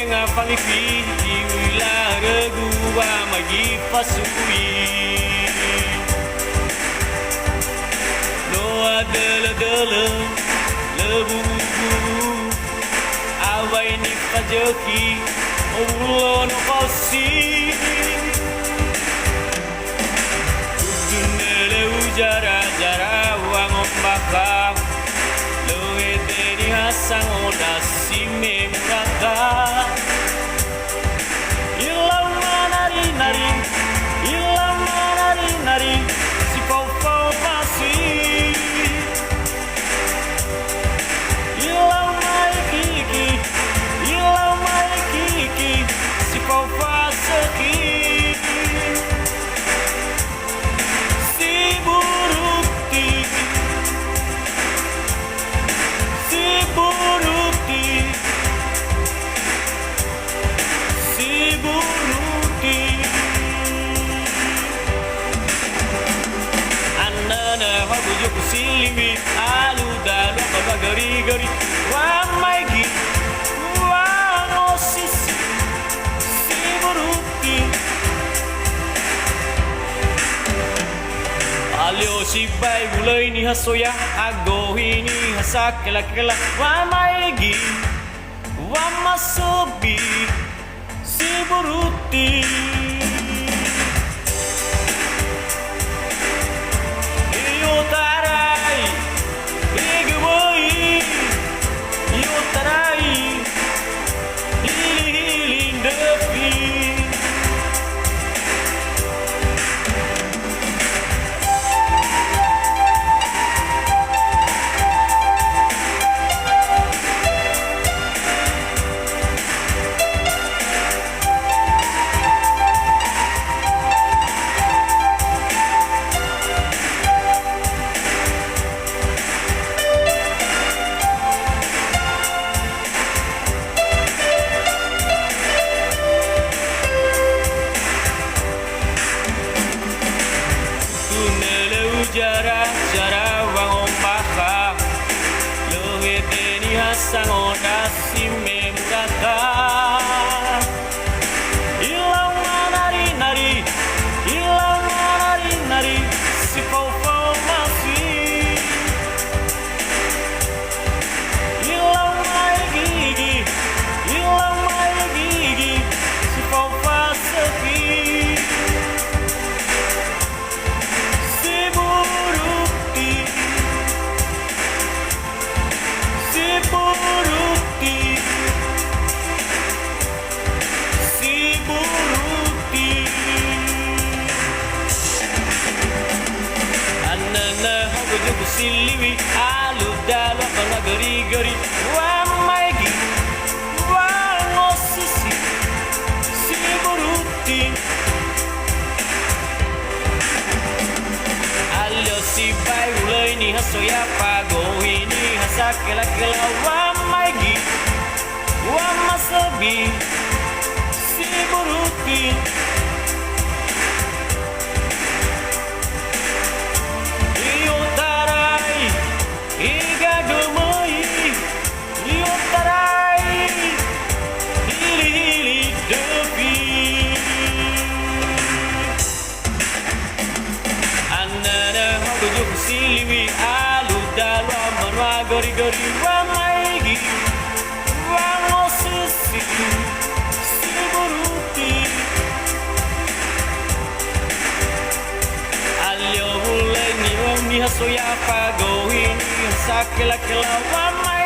nga pangipiti wila reguwa magipasui no adala lebu awai ni pajaki ulon kosi dunele ujara jara wangom bakam loe deni hasang odasi memurata ilang manari nari si pau pasi ilang mai kiki si pau pasaki si buruti Anana hagujo kusilimi alu dalu apa gari wa maigi wa osisi si buruti alio sibai bulai ni hasoya ago ini hasakela wa maigi wa masobi si buruti Iotarai igwoi Iotarai ilindepi Jara wangom baka lohe deni hasang odasi memurata ilang manari si pau masi ilang mai gigi si pau pasaki Siliwi alu dalu apa gari wa maigi wa ngosisi si buruti alio si bai ulai ni hasoya pago ini hasakela wa maigi wa masabi si buruti Siliwi alu dalu amanwa gori wa maigi wa ngosisi si buruti alio ulai ni hasoya pago ini sakela wa maigi